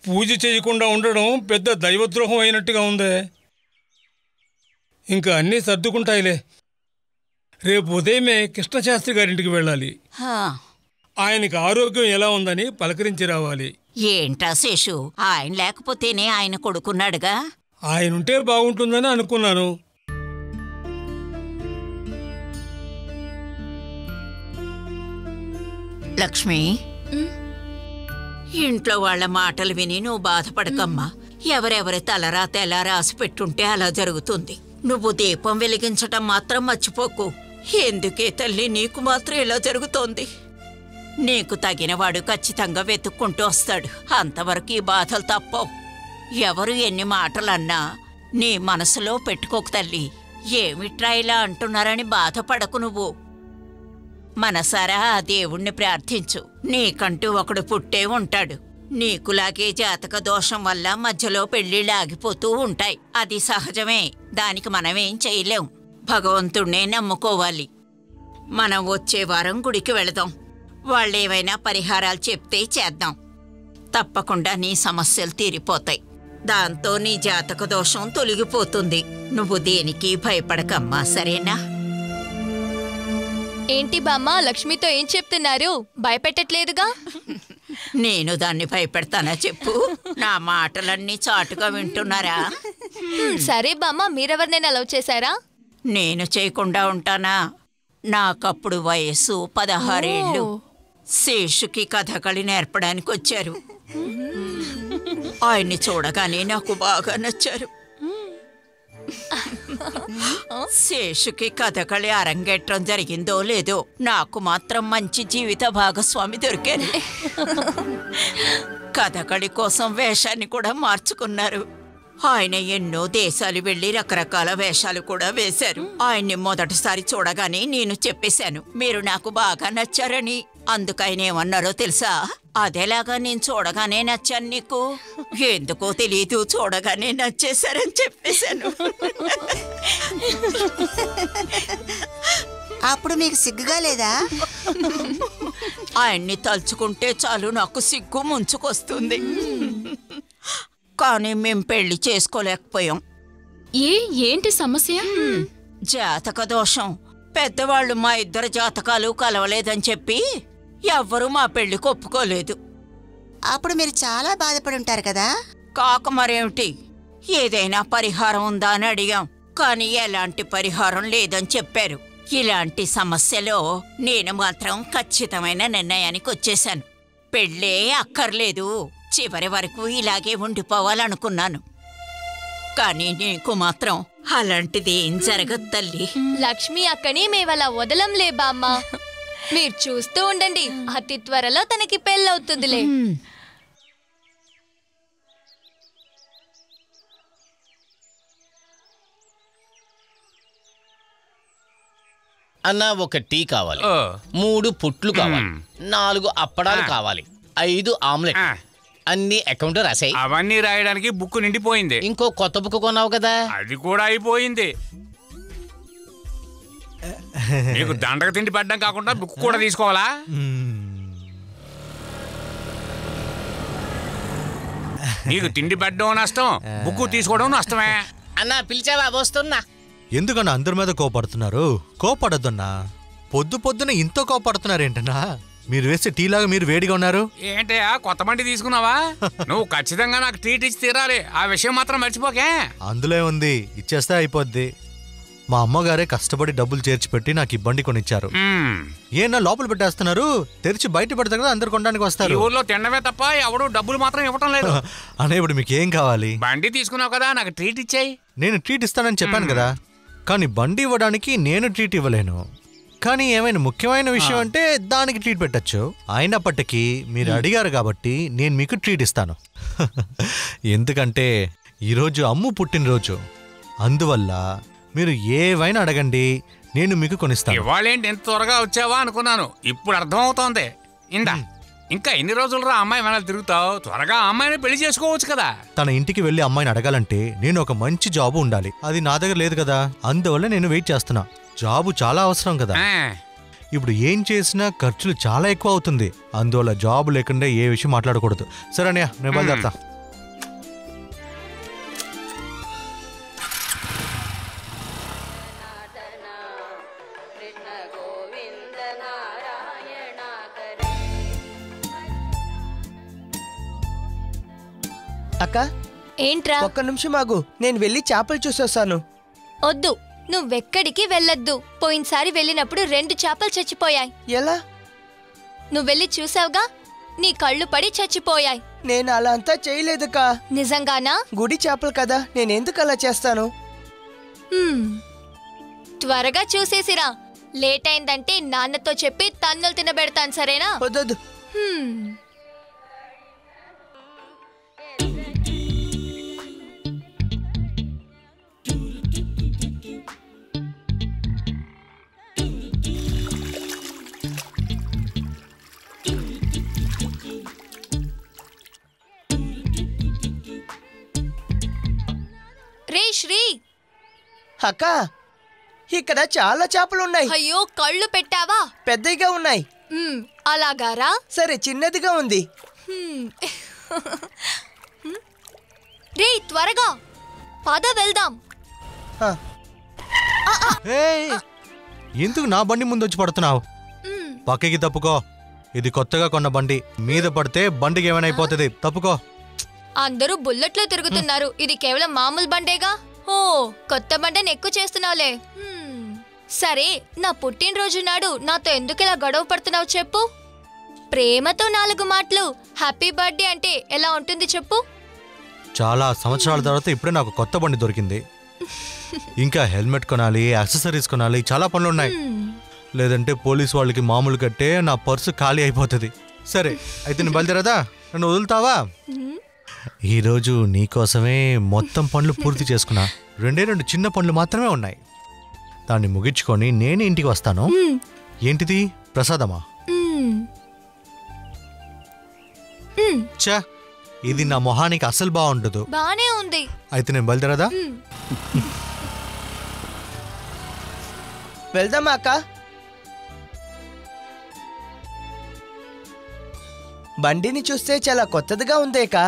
పూజ చేయకుండా ఉండడం పెద్ద దైవద్రోహం అయినట్టుగా ఉందే. ఇంకా అన్నీ సర్దుకుంటాయిలే. రేపు ఉదయమే కృష్ణశాస్త్రి గారింటికి వెళ్ళాలి. ఆయనకి ఆరోగ్యం ఎలా ఉందని పలకరించి రావాలి. ఏంటా శేషు, ఆయన లేకపోతేనే ఆయన కొడుకున్నాడుగా. ఆయనుంటే బాగుంటుందని అనుకున్నాను. లక్ష్మి, ఇంట్లో వాళ్ల మాటలు విని నువ్వు బాధపడకమ్మా. ఎవరెవరి తలరాత ఎలా రాసి పెట్టుంటే అలా జరుగుతుంది. నువ్వు దీపం వెలిగించటం మాత్రం మర్చిపోకు. ఎందుకే తల్లి, నీకు మాత్రం ఇలా జరుగుతోంది? నీకు తగినవాడు ఖచ్చితంగా వెతుక్కుంటూ వస్తాడు. అంతవరకు ఈ బాధలు తప్పవు. ఎవరు ఎన్ని మాటలన్నా నీ మనసులో పెట్టుకోకు తల్లి. ఏమిట్రా ఇలా అంటున్నారని బాధపడకు. నువ్వు మనసారా ఆ దేవుణ్ణి ప్రార్థించు. నీకంటూ ఒకడు పుట్టే ఉంటాడు. నీకులాగే జాతక దోషం వల్ల మధ్యలో పెళ్లిళ్ళు ఆగిపోతూ ఉంటాయి. అది సహజమే. దానికి మనమేం చేయలేం. భగవంతుణ్ణే నమ్ముకోవాలి. మనం వచ్చే వారం గుడికి వెళదాం. వాళ్ళేవైనా పరిహారాలు చెప్తే చేద్దాం. తప్పకుండా నీ సమస్యలు తీరిపోతాయి. దాంతో నీ జాతక దోషం తొలగిపోతుంది. నువ్వు దేనికి భయపడకమ్మా, సరేనా? ఏంటి బామ్మ, లక్ష్మితో ఏం చెప్తున్నారు? భయపెట్టట్లేదుగా? నేను దాన్ని భయపెడతానా చెప్పు? నా మాటలన్నీ చాటుగా వింటున్నారా? సరే బామ్మ, మీరెవరినైనా లవ్ చేశారా? నేను చేయకుండా ఉంటానా? నాకప్పుడు వయస్సు 16 ఏళ్ళు. శేషుకి కథకళి నేర్పడానికి వచ్చారు. ఆయన్ని చూడగానే నాకు బాగా నచ్చారు. శేషుకి కథకళి అరంగేట్రం జరిగిందో లేదో, నాకు మాత్రం మంచి జీవిత భాగస్వామి దొరికారు. కథకళి కోసం వేషాన్ని కూడా మార్చుకున్నారు. ఆయన ఎన్నో దేశాలు వెళ్లి రకరకాల వేషాలు కూడా వేశారు. ఆయన్ని మొదటిసారి చూడగానే నేను చెప్పేశాను, మీరు నాకు బాగా నచ్చారని. అందుకైన ఏమన్నారో తెలుసా? అదేలాగా నేను చూడగానే నచ్చాను నీకు. ఎందుకో తెలీదు, చూడగానే నచ్చేశారని చెప్పేశాను. అప్పుడు మీకు సిగ్గుగా లేదా? ఆయన్ని తలుచుకుంటే చాలు నాకు సిగ్గు ముంచుకొస్తుంది. కానీ మేం పెళ్లి చేసుకోలేకపోయాం. ఏంటి సమస్య? జాతక దోషం. పెద్దవాళ్ళు మా ఇద్దరు జాతకాలు కలవలేదని చెప్పి ఎవ్వరూ మా పెళ్లికి ఒప్పుకోలేదు. అప్పుడు మీరు చాలా బాధపడి ఉంటారు కదా? కాక మరేమిటి, ఏదైనా పరిహారం ఉందా అని అడిగాం. కానీ ఎలాంటి పరిహారం లేదని చెప్పారు. ఇలాంటి సమస్యలో నేను మాత్రం ఖచ్చితమైన నిర్ణయానికి వచ్చేశాను. పెళ్ళే అక్కర్లేదు, చివరి వరకు ఇలాగే ఉండిపోవాలనుకున్నాను. కానీ నీకు మాత్రం అలాంటిది ఏం జరగదు తల్లి. లక్ష్మి అక్కని మేవలా వదలంలే బామ్మ. మీరు చూస్తూ ఉండండి, అతి త్వరలో తనకి పెళ్ళవుతుందిలే. అన్నా, ఒక టీ కావాలి, 3 పుట్లు కావాలి, 4 అప్పడాలు కావాలి, 5 ఆమ్లెట్. అన్ని అకౌంట్ రాసాయి. అవన్నీ రాయడానికి బుక్ నిండిపోయింది. ఇంకో కొత్త బుక్ కొన్నావు కదా, అది కూడా అయిపోయింది. నీకు దండగ తిండి పెట్టడం కాకుండా బుక్ కూడా తీసుకోవాలా? నీకు తిండి పెట్టడం నష్టం, బుక్ తీసుకోవడం నష్టమే. అన్నా పిలిచావా? వస్తున్నా. ఎందుకన్నా అందరి మీద కోపడుతున్నారు? కోపడొద్దన్నా. పొద్దున ఇంత కోపడుతున్నారేంటన్నా? మీరు వేస్తే టీలాగా మీరు వేడిగా ఉన్నారు. ఏంటయ్యా, కొత్త బండి తీసుకున్నావా? నువ్వు ఖచ్చితంగా నాకు ట్రీట్ ఇచ్చి తీరాలి. ఆ విషయం మాత్రం మర్చిపోకే. అందులో ఉంది, ఇచ్చేస్తే అయిపోద్ది. మా అమ్మగారే కష్టపడి డబ్బులు చేర్చిపెట్టి నాకు ఈ బండి కొనిచ్చారు. ఏనా లోపల పెట్టేస్తున్నారు? తెరిచి బయట పెడతా కదా, అందరు కొనడానికి వస్తారు. ఊర్లో తినడమే తప్ప ఎవడు డబ్బులు మాత్రం ఇవ్వటం లేదు. అనే ఇప్పుడు మీకు ఏం కావాలి? బండి తీసుకున్నావు కదా, నాకు ట్రీట్ ఇచ్చాయి. నేను ట్రీట్ ఇస్తానని చెప్పాను కదా, కానీ బండి ఇవ్వడానికి నేను ట్రీట్ ఇవ్వలేను. కానీ ఏమైనా ముఖ్యమైన విషయం అంటే దానికి ట్రీట్ పెట్టచ్చు. అయినప్పటికీ మీరు అడిగారు కాబట్టి నేను మీకు ట్రీట్ ఇస్తాను. ఎందుకంటే ఈరోజు అమ్ము పుట్టినరోజు. అందువల్ల మీరు ఏవైనా అడగండి, నేను మీకు కొనిస్తాను. ఇవాళేంటి ఎంత త్వరగా వచ్చావా అనుకున్నాను, ఇప్పుడు అర్థమవుతోంది. ఇంకా ఎన్ని రోజులు రా అమ్మాయి వెనకాల తిరుగుతావు? త్వరగా అమ్మాయిని పెళ్లి చేసుకోవచ్చు కదా. తన ఇంటికి వెళ్లి అమ్మాయిని అడగాలంటే నేను ఒక మంచి జాబు ఉండాలి. అది నా దగ్గర లేదు కదా, అందువల్ల నేను వెయిట్ చేస్తున్నా. జాబు చాలా అవసరం కదా. ఇప్పుడు ఏం చేసినా ఖర్చులు చాలా ఎక్కువ అవుతుంది. అందువల్ల జాబ్ లేకుండా ఏ విషయం మాట్లాడకూడదు. సరే అన్నయ్య, నేను బయలుదేరతా. అక్క, ఏంట్రా? ఒక్క నిమిషం ఆగు, నేను వెళ్ళి చేపలు చూసొస్తాను. వద్దు, నువ్వెక్కడికి వెళ్ళొద్దు. పోయినసారి వెళ్ళినప్పుడు 2 చేపలు చచ్చిపోయాయి. ఎలా? నువ్వెళ్ళి చూసావుగా, నీ కళ్ళు పడి చచ్చిపోయాయి. నేను అలా అంతా చేయలేదుకా. నిజంగానా? గుడి చేపలు కదా, నేనెందుకు అలా చేస్తాను? త్వరగా చూసేసిరా. లేట్ అయిందంటే నాన్నతో చెప్పి తన్నులు తినబెడతాను, సరేనా? వద్దొద్దు. రే శ్రీ, అక్క, ఇక్కడ చాలా చేపలున్నాయి. అయ్యో, కళ్ళు పెట్టావా? పెద్దగా ఉన్నాయి. అలాగారా? సరే, చిన్నదిగా ఉంది. రే, త్వరగా పద, వెళ్దాం. ఎందుకు నా బండి ముందు వచ్చి పడుతున్నావు? పక్కకి తప్పుకో. ఇది కొత్తగా కొన్న బండి, మీద పడితే బండికి ఏమైనా అయిపోతుంది. తప్పుకో. అందరూ బుల్లెట్లో తిరుగుతున్నారు, ఇది కేవలం మామూలు బండేగా. ఓ, కొత్త బండని ఎక్కువ చేస్తున్నావులే. సరే, నా పుట్టినరోజు నాడు నాతో ఎందుకు ఇలా గొడవ పడుతున్నావు చెప్పు? ప్రేమతో 4 మాటలు హ్యాపీ బర్త్డే అంటే ఎలా ఉంటుంది చెప్పు? చాలా సంవత్సరాల తర్వాత ఇప్పుడే నాకు కొత్త బండి దొరికింది. ఇంకా హెల్మెట్ కొనాలి, యాక్సెసరీస్ కొనాలి, చాలా పనులు ఉన్నాయి. లేదంటే పోలీస్ వాళ్ళకి మామూలు కట్టే నా పర్సు ఖాళీ అయిపోతుంది. సరే, అయితే నేను బయలుదేరదా? నన్ను వదులుతావా? ఈరోజు నీకోసమే మొత్తం పనులు పూర్తి చేసుకున్నా. 2 చిన్న పనులు మాత్రమే ఉన్నాయి. దాన్ని ముగించుకొని నేను ఇంటికి వస్తాను. ఏంటిది, ప్రసాదమా? చా, ఇది నా మొహానికి అసలు బాగుండదు. బానే ఉంది. అయితే నేను బయలుదేరదా? వెళ్దామా అక్క? బండిని చూస్తే చాలా కొత్తదిగా ఉందేకా.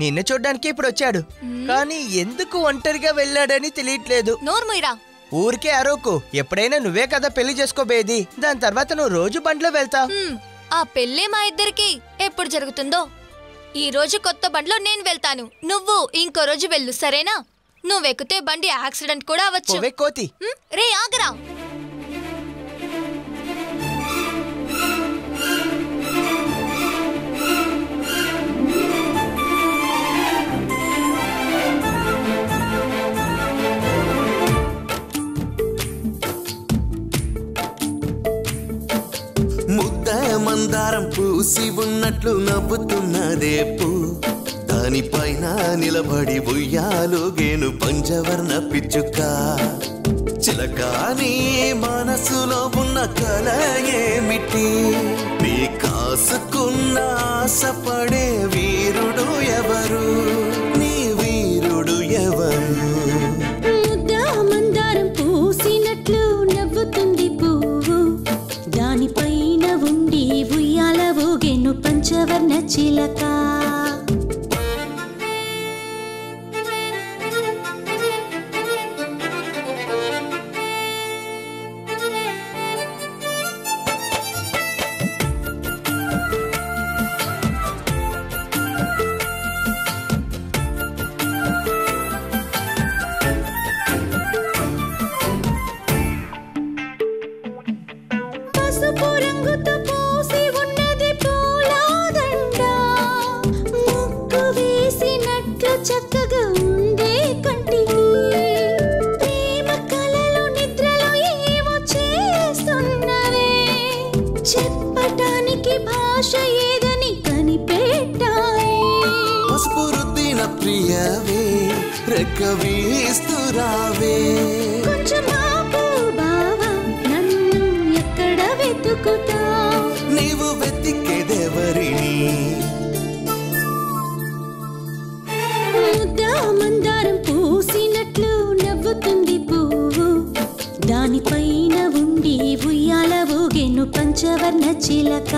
నిన్ను చూడ్డానికి ఇప్పుడు వచ్చాడు, కానీ ఎందుకు ఒంటరిగా వెళ్ళాడని తెలియట్లేదు. నోర్ముయిరా. ఊరికే అరోకు. ఎప్పుడైనా నువ్వే కదా పెళ్లి చేసుకోబోయేది. దాని తర్వాత నువ్వు రోజు బండిలో వెళ్తావు. ఆ పెళ్ళి మా ఇద్దరికి ఎప్పుడు జరుగుతుందో. ఈ రోజు కొత్త బండిలో నేను వెళ్తాను, నువ్వు ఇంకో రోజు వెళ్ళు, సరేనా? నువ్వెక్కితే బండి యాక్సిడెంట్ కూడా అవ్వచ్చు. కోతి. రే, ఆగరా. మందారం పూసి ఉన్నట్లు నవ్వుతున్నదే పూ, దానిపైన నిలబడి ఉయ్యాలుగేను పంచవర్ణ పిచ్చుక. చిలక, నీ మనసులో ఉన్న కల ఏమిటి? నీ కాసుకున్న ఆశపడే వీరుడు ఎవరు? నీ వీరుడు ఎవరు? మందారం పూసినట్లు నవ్వుతుంది పువ్వు, దానిపైన ఉండి ఉయ్యాల ఊగెను పంచవర్ణ చిలక. పసుపు రంగుతో పూసి ఉన్నది పూలదండ, ముగ్గు వేసినట్లు చక్కగా ఉందే కంటికి. ప్రేమ కలలు నిద్రలో ఏమో చేస్తున్నవే, చెప్పటానికి భాష ఏదని కనిపెట్టాయి. పసుపు రుద్దిన ప్రియవే, రెక్క వీస్తురావే. కొంచెం ఆపు బావా, నన్ను ఎక్కడ వెతుకుతావు? నీవు వెతికేదెవరిని? ముద్ద మందారం పూసినట్లు నవ్వుతుంది పువ్వు, దానిపైన ఉండి ఉయ్యాల ఊగెను చిలక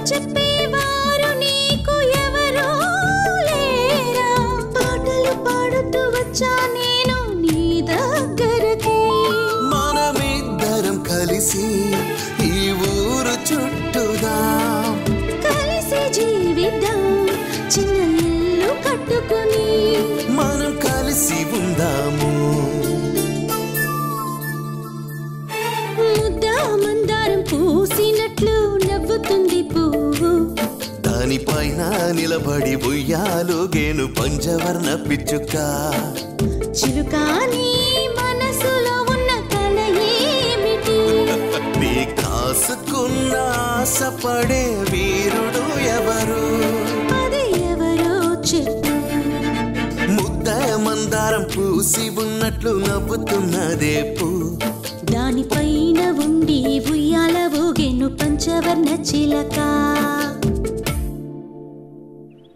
చెప్పేవారు నీకు ఎవరో లేరా పాటలు పాడుతూ వచ్చా నేను నీ దగ్గరకి మనమిద్దరం కలిసి ఈ ఊరు చుట్టూదాం కలిసి జీవిద్దాం చిన్న ఇల్లు కట్టుకుని మనం కలిసి ఉందాము ముద్దా మందారం పూసినట్లు నవ్వుతుంది పువ్వు దానిపైన నిలబడి ఉయ్యాలుగేను పంచవర్ణ పిచ్చుక చిలుక నీ మనసులో ఉన్న కల ఏమిటి నీ కాసుకున్న ఆశపడే వీరుడు ఎవరు అది ఎవరో చెప్పు ముద్ద మందారం పూసి ఉన్నట్లు నవ్వుతున్నదే పూ దానిపైన ఉండి ఉయ్యాల ఊగెను పంచవర్ణ చిలక